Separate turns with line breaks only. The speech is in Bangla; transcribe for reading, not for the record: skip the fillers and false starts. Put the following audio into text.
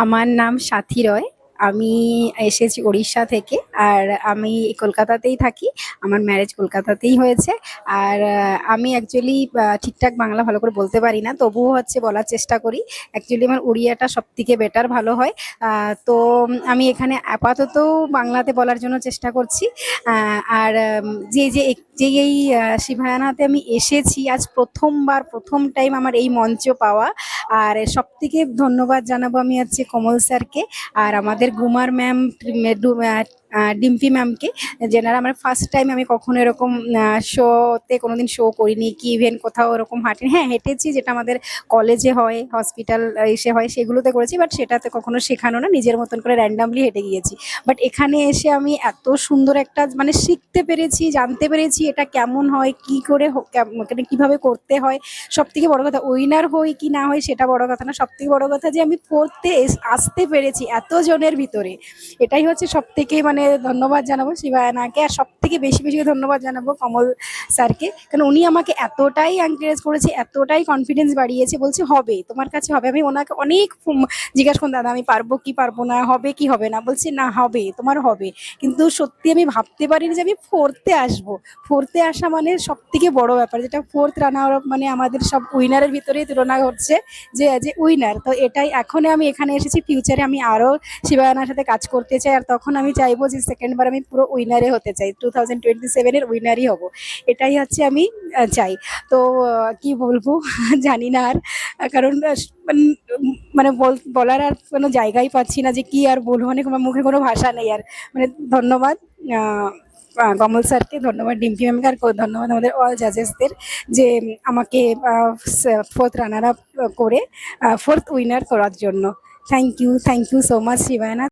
আমার নাম সাথী রয়। আমি এসেছি উড়িষ্যা থেকে। আর আমি কলকাতাতেই থাকি। আমার ম্যারেজ কলকাতাতেই হয়েছে। আর আমি অ্যাকচুয়ালি ঠিকঠাক বাংলা ভালো করে বলতে পারি না। তবুও হচ্ছে বলার চেষ্টা করি। অ্যাকচুয়ালি আমার উড়িয়াটা সবথেকে বেটার ভালো হয়। তো আমি এখানে আপাতত বাংলাতে বলার জন্য চেষ্টা করছি। আর যে এই শিবায়ানাতে আমি এসেছি আজ প্রথমবার, প্রথম টাইম আমার এই মঞ্চ পাওয়া। আর সবথেকে ধন্যবাদ জানাবো আমি হচ্ছে কমল স্যারকে আর আমাদের গুমার ম্যাম, ডিম্পি ম্যামকে, যেনারা আমার ফার্স্ট টাইম। আমি কখনো এরকম শোতে কোনোদিন শো করিনি, কি ইভেন্ট কোথাও এরকম হাঁটিনি। হ্যাঁ, হেঁটেছি, যেটা আমাদের কলেজে হয়, হসপিটাল এসে হয়, সেগুলোতে করেছি, বাট সেটাতে কখনো শেখানো না, নিজের মতন করে র্যান্ডামলি হেঁটে গিয়েছি। বাট এখানে এসে আমি এত সুন্দর একটা মানে শিখতে পেরেছি, জানতে পেরেছি এটা কেমন হয়, কি করে মানে কিভাবে করতে হয়। সব থেকে বড় কথা, উইনার হই কি না হই সেটা বড় কথা না, সব থেকে বড় কথা যে আমি পড়তে আসতে পেরেছি এত জনের ভিতরে। এটাই হচ্ছে সব থেকে মানে ধন্যবাদ জানাবো শিবায়নাকে। আর সব থেকে বেশি বেশি ধন্যবাদ জানাবো কমল স্যারকে, কারণ উনি আমাকে এতটাই এনকারেজ করেছে, এতটাই কনফিডেন্স বাড়িয়েছে, বলছে হবে, তোমার কাছে হবে। আমি ওনাকে অনেক জিজ্ঞাসা করুন, দাদা আমি পারবো কি পারবো না, হবে কি হবে না, বলছি না হবে, তোমার হবে। কিন্তু সত্যি আমি ভাবতে পারিনি যে আমি ফোর্থে আসবো। ফোর্থে আসা মানে সব থেকে বড় ব্যাপার, যেটা ফোর্থ রানার আপ মানে আমাদের সব উইনারের ভিতরেই তুলনা হচ্ছে যে উইনার। তো এটাই, এখন আমি এখানে এসেছি, ফিউচারে আমি আরো শিবায়নার সাথে কাজ করতে চাই। আর তখন আমি চাইবো যে সেকেন্ড বার আমি পুরো উইনারে হতে চাই, 2027 এর উইনারই হব। এটাই হচ্ছে আমি চাই। তো কি বলবো জানি না আর, কারণ মানে বলার আর কোনো জায়গাই পাচ্ছি না যে কি আর বলবো, মানে আমার মুখে কোনো ভাষা নেই আর। মানে ধন্যবাদ কমল স্যারকে, ধন্যবাদ ডিম্পি ম্যামকে, আর ধন্যবাদ আমাদের অল জাজেসদের যে আমাকে ফোর্থ রানার আপ করে ফোর্থ উইনার করার জন্য। Thank you so much শিবায়না।